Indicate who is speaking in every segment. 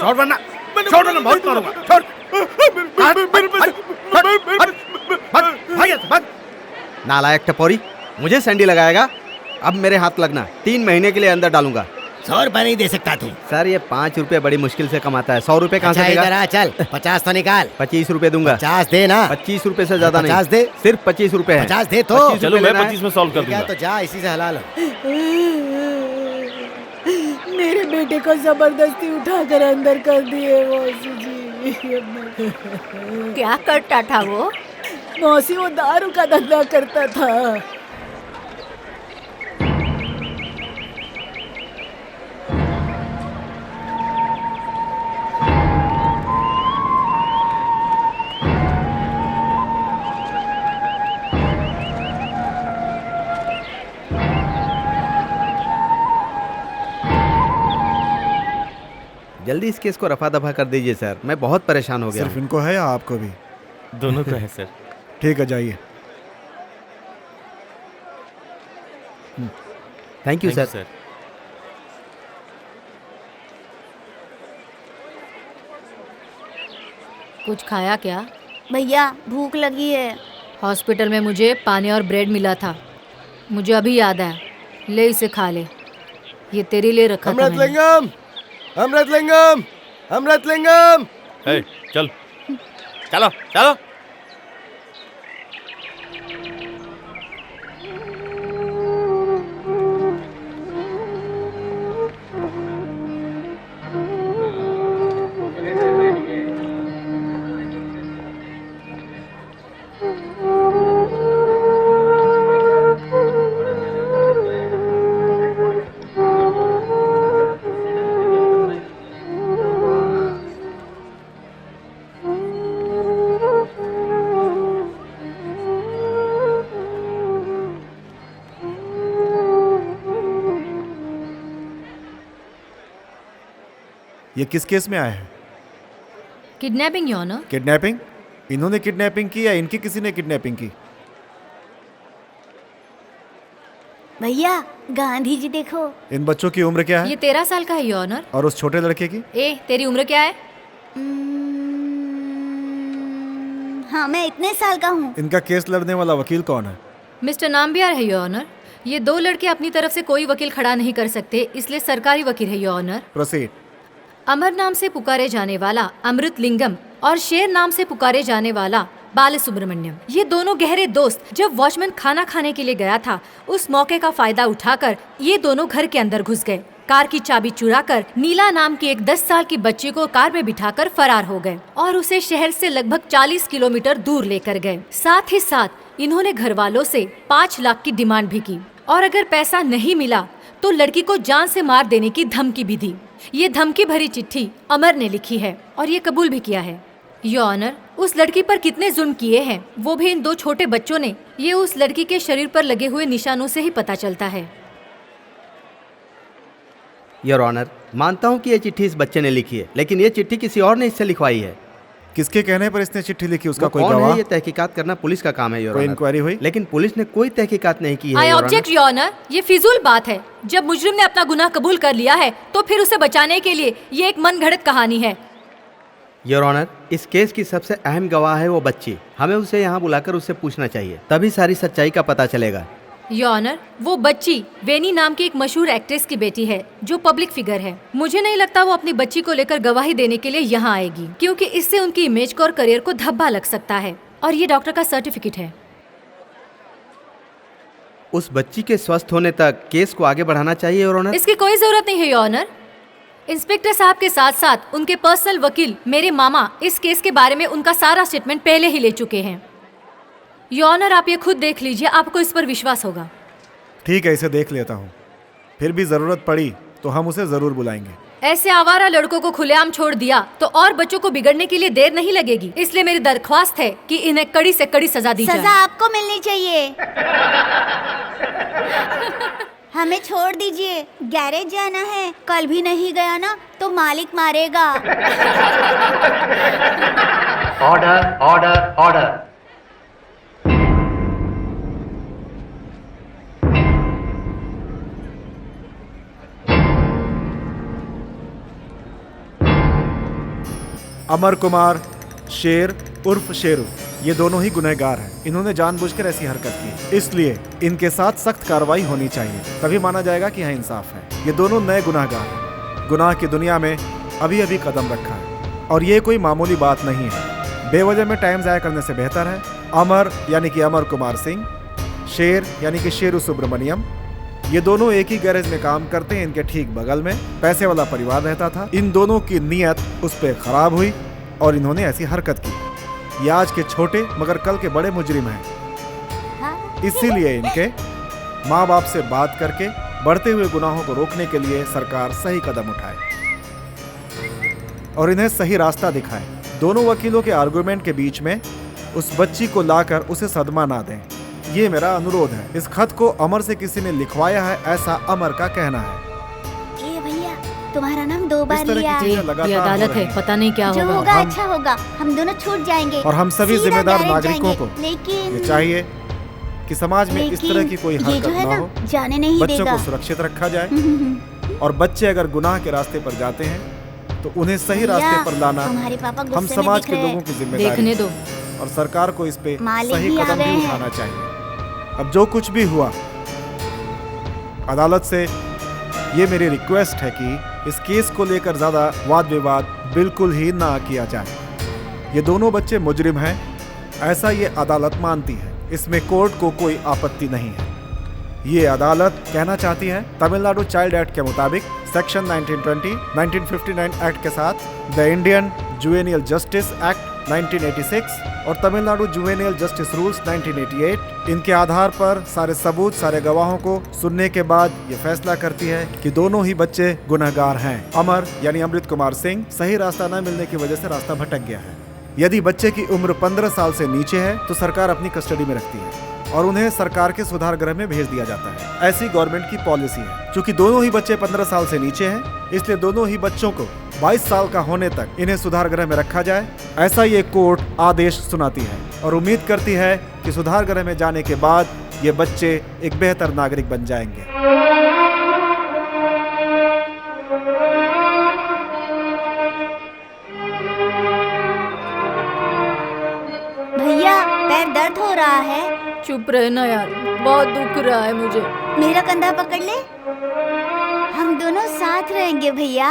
Speaker 1: छोड़ वरना बहुत मारूंगा। छोड़ नालायक टपोरी, मुझे सैंडी लगाएगा। अब मेरे हाथ लगना, 3 महीने के लिए अंदर डालूंगा।
Speaker 2: 100 रुपए नहीं दे सकता तू?
Speaker 1: सर ये 5 रुपए बड़ी मुश्किल से कमाता है, 100 रुपए कहाँ से देगा?
Speaker 2: इधर आ, चल 50 तो निकाल।
Speaker 1: 25 रुपए दूंगा।
Speaker 2: 50 दे ना।
Speaker 1: 25 रुपए से ज्यादा नहीं।
Speaker 2: 50 दे।
Speaker 1: सिर्फ 25 रुपए है।
Speaker 2: 50 दे तो।
Speaker 3: चलो मैं 25 में सॉल्व कर दूंगा।
Speaker 2: तो जा इसी से हला लो।
Speaker 4: मेरे बेटे को जबरदस्ती उठाकर अंदर कर दिए मौसी जी।
Speaker 5: क्या करता था वो?
Speaker 4: मौसी वो दारू का धंधा करता था।
Speaker 1: जल्दी इस केस को रफा दफा कर दीजिए सर, मैं बहुत परेशान हो गया।
Speaker 6: सिर्फ इनको है या आपको भी?
Speaker 3: दोनों को है सर।
Speaker 6: ठीक है, जाइए।
Speaker 1: Thank you sir.
Speaker 5: कुछ खाया क्या?
Speaker 7: भैया भूख लगी है।
Speaker 5: हॉस्पिटल में मुझे पानी और ब्रेड मिला था, मुझे अभी याद आया। ले इसे खा ले, ये तेरे लिए रखा था मैंने।
Speaker 2: अमृतलिंगम।
Speaker 3: चल चलो चलो।
Speaker 6: ये किस केस में आए हैं?
Speaker 5: Kidnapping your honour.
Speaker 6: किडनैपिंग? इन्होंने किडनैपिंग की या इनकी किसी ने किडनैपिंग की?
Speaker 7: भैया गांधी जी देखो।
Speaker 6: इन बच्चों की उम्र क्या है?
Speaker 5: ये 13 साल का है योर ऑनर।
Speaker 6: और उस छोटे लड़के की?
Speaker 5: तेरी उम्र क्या है?
Speaker 7: हाँ मैं इतने साल का हूँ।
Speaker 6: इनका केस लड़ने वाला वकील कौन है?
Speaker 5: मिस्टर नाम्बियार है योर ऑनर। ये 2 लड़के अपनी तरफ से कोई वकील खड़ा नहीं कर सकते, इसलिए सरकारी वकील है योर ऑनर।
Speaker 6: प्रोसीड।
Speaker 5: अमर नाम से पुकारे जाने वाला अमृतलिंगम और शेर नाम से पुकारे जाने वाला बालसुब्रमण्यम, ये दोनों गहरे दोस्त। जब वॉचमैन खाना खाने के लिए गया था, उस मौके का फायदा उठाकर ये दोनों घर के अंदर घुस गए। कार की चाबी चुराकर नीला नाम की एक 10 साल की बच्ची को कार में बिठाकर फरार हो गए और उसे शहर से लगभग 40 किलोमीटर दूर लेकर गए। साथ ही साथ इन्होंने घर वालों से 5 लाख की डिमांड भी की और अगर पैसा नहीं मिला तो लड़की को जान से मार देने की धमकी भी दी। ये धमकी भरी चिट्ठी अमर ने लिखी है और ये कबूल भी किया है। योर ऑनर, उस लड़की पर कितने जुल्म किए हैं वो भी इन 2 छोटे बच्चों ने, ये उस लड़की के शरीर पर लगे हुए निशानों से ही पता चलता है।
Speaker 1: योर ऑनर, मानता हूँ कि ये चिट्ठी इस बच्चे ने लिखी है, लेकिन ये चिट्ठी किसी और ने इससे लिखवाई है।
Speaker 6: किसके कहने पर इसने चिट्ठी लिखी? उसका कोई
Speaker 1: कौन
Speaker 6: गवाह?
Speaker 1: है? ये तहकीकात करना पुलिस का काम है योर
Speaker 6: कोई
Speaker 1: ऑनर।
Speaker 6: इंक्वायरी हुई?
Speaker 1: लेकिन पुलिस ने कोई तहकीकात नहीं की है।
Speaker 5: आई ऑब्जेक्ट योर ऑनर, ये फिजूल बात है। जब मुजरिम ने अपना गुनाह कबूल कर लिया है तो फिर उसे बचाने के लिए ये एक मनगढ़ंत कहानी है।
Speaker 1: योर ऑनर, इस केस की सबसे अहम गवाह है वो बच्ची। हमें उसे यहाँ बुलाकर उससे पूछना चाहिए, तभी सारी सच्चाई का पता चलेगा।
Speaker 5: योर ऑनर, वो बच्ची वेनी नाम की एक मशहूर एक्ट्रेस की बेटी है जो पब्लिक फिगर है। मुझे नहीं लगता वो अपनी बच्ची को लेकर गवाही देने के लिए यहाँ आएगी, क्योंकि इससे उनकी इमेज को और करियर को धब्बा लग सकता है। और ये डॉक्टर का सर्टिफिकेट है।
Speaker 1: उस बच्ची के स्वस्थ होने तक केस को आगे बढ़ाना चाहिए योर ऑनर।
Speaker 5: इसकी कोई जरूरत नहीं है योर ऑनर। इंस्पेक्टर साहब के साथ साथ उनके पर्सनल वकील मेरे मामा इस केस के बारे में उनका सारा स्टेटमेंट पहले ही ले चुके हैं। योर ऑनर, आप ये खुद देख लीजिए, आपको इस पर विश्वास होगा।
Speaker 6: ठीक है, इसे देख लेता हूँ। फिर भी जरूरत पड़ी तो हम उसे जरूर बुलाएंगे।
Speaker 5: ऐसे आवारा लड़कों को खुलेआम छोड़ दिया तो और बच्चों को बिगड़ने के लिए देर नहीं लगेगी। इसलिए मेरी दरख्वास्त है कि इन्हें कड़ी से कड़ी सजा दी
Speaker 7: सजा
Speaker 5: जाए।
Speaker 7: आपको मिलनी चाहिए। हमें छोड़ दीजिए, गैरेज जाना है। कल भी नहीं गया ना तो मालिक मारेगा।
Speaker 8: Order order order.
Speaker 6: Amar Kumar Sher उर्फ शेरू, ये दोनों ही गुनहगार हैं। इन्होंने जानबूझकर ऐसी हरकत की, इसलिए इनके साथ सख्त कार्रवाई होनी चाहिए, तभी माना जाएगा कि यहाँ इंसाफ है। ये दोनों नए गुनहगार हैं, गुनाह की दुनिया में अभी अभी कदम रखा है और ये कोई मामूली बात नहीं है। बेवजह में टाइम ज़ाया करने से बेहतर है। अमर यानी कि अमर कुमार सिंह, शेर यानी कि शेरू सुब्रमण्यम, ये दोनों एक ही गैरेज में काम करते हैं। इनके ठीक बगल में पैसे वाला परिवार रहता था। इन दोनों की नीयत उस पर खराब हुई और इन्होंने ऐसी हरकत की। ये आज के छोटे मगर कल के बड़े मुजरिम हैं। इसीलिए इनके माँ बाप से बात करके बढ़ते हुए गुनाहों को रोकने के लिए सरकार सही कदम उठाए और इन्हें सही रास्ता दिखाए। दोनों वकीलों के आर्गुमेंट के बीच में उस बच्ची को लाकर उसे सदमा ना दें, ये मेरा अनुरोध है। इस खत को अमर से किसी ने लिखवाया है, ऐसा अमर का कहना है।
Speaker 7: ए भैया, तुम्हारा नाम 2 बार
Speaker 6: इस तरह की
Speaker 7: लिया।
Speaker 6: चीजें लगातार
Speaker 5: ये
Speaker 6: हो
Speaker 5: अदालत
Speaker 6: रही
Speaker 5: है,
Speaker 6: हैं।
Speaker 5: पता नहीं क्या
Speaker 7: जो
Speaker 5: होगा।
Speaker 7: होगा
Speaker 6: हम-
Speaker 7: अच्छा होगा, हम दोनों छूट जाएंगे
Speaker 6: और हम सभी
Speaker 7: सीधा
Speaker 6: जिम्मेदार
Speaker 7: गैरेज
Speaker 6: नागरिकों
Speaker 7: जाएंगे।
Speaker 6: को
Speaker 7: लेकिन
Speaker 6: ये चाहिए कि समाज में इस तरह की कोई
Speaker 7: ये जो
Speaker 6: हरकत
Speaker 7: है
Speaker 6: ना
Speaker 7: ना,
Speaker 6: हो।
Speaker 7: जाने नहीं
Speaker 6: बच्चों
Speaker 7: देगा।
Speaker 6: को सुरक्षित रखा जाए और बच्चे अगर गुनाह के रास्ते पर जाते हैं तो उन्हें सही
Speaker 7: भैया,
Speaker 6: रास्ते पर लाना
Speaker 7: तुम्हारे पापा
Speaker 6: हम
Speaker 7: गुस्से में
Speaker 6: समाज
Speaker 7: दिख
Speaker 6: के
Speaker 7: रहे हैं।
Speaker 6: लोगों की जिम्मेदारी
Speaker 5: देखने
Speaker 6: है
Speaker 5: दो।
Speaker 6: और सरकार को इस पे
Speaker 7: मालिक
Speaker 6: सही
Speaker 7: भी आ
Speaker 6: कदम
Speaker 7: गए
Speaker 6: भी
Speaker 7: हैं।
Speaker 6: उठाना चाहिए। अब जो कुछ भी हुआ, अदालत से ये मेरी रिक्वेस्ट है कि इस केस को लेकर ज्यादा वाद विवाद बिल्कुल ही ना किया जाए। ये दोनों बच्चे मुजरिम हैं, ऐसा ये अदालत मानती है। इसमें कोर्ट को कोई आपत्ति नहीं है। ये अदालत कहना चाहती है तमिलनाडु चाइल्ड एक्ट के मुताबिक सेक्शन 1920, 1959 एक्ट के साथ द इंडियन जुवेनियल जस्टिस एक्ट 1986 और तमिलनाडु जुवेनियल जस्टिस रूल्स 1988, इनके आधार पर सारे सबूत, सारे गवाहों को सुनने के बाद ये फैसला करती है कि दोनों ही बच्चे गुनहगार हैं। अमर यानी अमृत कुमार सिंह सही रास्ता न मिलने की वजह से रास्ता भटक गया है। यदि बच्चे की उम्र 15 साल से नीचे है तो सरकार अपनी कस्टडी में रखती है और उन्हें सरकार के सुधार गृह में भेज दिया जाता है। ऐसी गवर्नमेंट की पॉलिसी है। चूंकि दोनों ही बच्चे 15 साल से नीचे हैं, इसलिए दोनों ही बच्चों को 22 साल का होने तक इन्हें सुधार गृह में रखा जाए, ऐसा ये कोर्ट आदेश सुनाती है और उम्मीद करती है कि सुधार गृह में जाने के बाद ये बच्चे एक बेहतर नागरिक बन जाएंगे।
Speaker 7: भैया, पैर दर्द हो रहा है।
Speaker 5: चुप रहना यार, बहुत दुख रहा है मुझे।
Speaker 7: मेरा कंधा पकड़ ले, हम दोनों साथ रहेंगे भैया।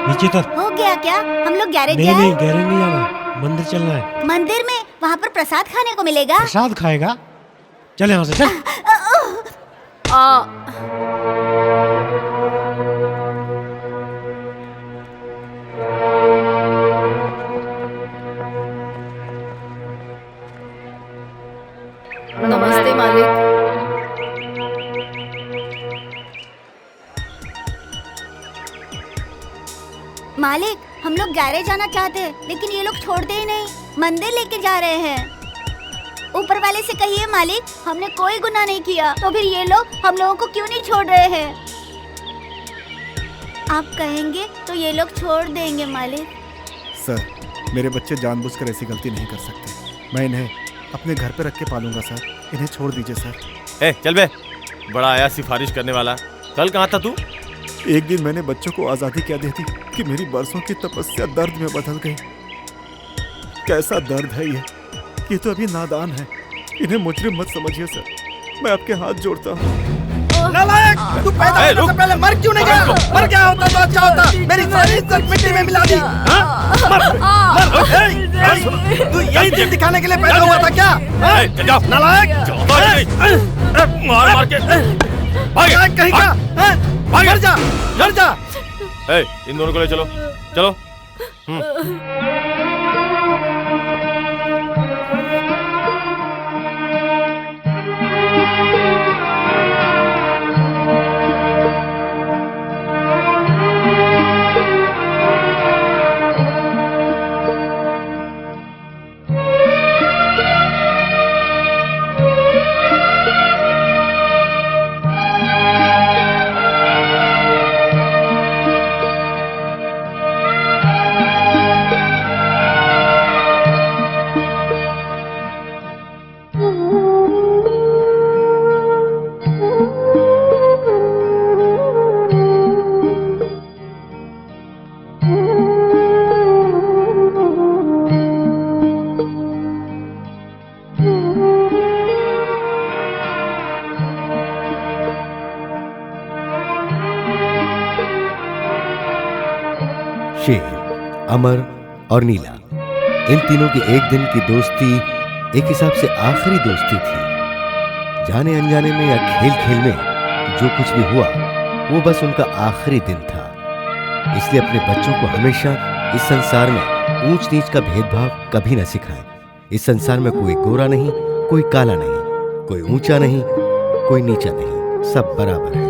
Speaker 9: नीचे तर।
Speaker 7: हो गया क्या? हम लोग गैरेज
Speaker 9: नहीं
Speaker 7: जाए?
Speaker 9: नहीं, गैरेज नहीं जाना, मंदिर चलना है।
Speaker 7: मंदिर में वहाँ पर प्रसाद खाने को मिलेगा।
Speaker 9: प्रसाद खाएगा? चल यहाँ से चल।
Speaker 5: नमस्ते मालिक।
Speaker 7: मालिक, हम लोग गैरेज जाना चाहते हैं लेकिन ये लोग छोड़ते ही नहीं, मंदिर लेके जा रहे हैं। ऊपर वाले से कहिए मालिक, हमने कोई गुनाह नहीं किया, तो फिर ये लोग हम लोगों को क्यों नहीं छोड़ रहे हैं? आप कहेंगे तो ये लोग छोड़ देंगे मालिक।
Speaker 6: सर, मेरे बच्चे जानबूझकर ऐसी गलती नहीं कर सकते। मैं इन्हें अपने घर पे रख के पालूंगा सर। इन्हें छोड़ दीजिए सर।
Speaker 3: ए चल बे, बड़ा आया सिफारिश करने वाला। कल कहाँ था तू?
Speaker 6: एक दिन मैंने बच्चों को आज़ादी क्या दी थी कि मेरी बरसों की तपस्या दर्द में बदल गई। कैसा दर्द है ये तो अभी नादान है। इन्हें मुजरिम मत समझिए सर, मैं आपके हाथ जोड़ता हूँ।
Speaker 1: नालायक, तू पैदा होने से पहले मर क्यों नहीं गया? मर गया होता तो अच्छा होता। मेरी सारी इज्जत मिट्टी में मिला दी। हाँ? मर। तू यही दिन दिखाने के लिए पैदा हुआ था क्या? नालायक,
Speaker 3: मार मार के
Speaker 1: कहीं का? मर जा, मर जा।
Speaker 3: इन दोनों को ले चलो, चलो।
Speaker 2: शेर, अमर और नीला, इन तीनों की एक दिन की दोस्ती एक हिसाब से आखिरी दोस्ती थी। जाने अनजाने में या खेल खेल में जो कुछ भी हुआ वो बस उनका आखिरी दिन था। इसलिए अपने बच्चों को हमेशा इस संसार में ऊंच नीच का भेदभाव कभी न सिखाएं। इस संसार में कोई गोरा नहीं, कोई काला नहीं, कोई ऊंचा नहीं, कोई नीचा नहीं, सब बराबर है।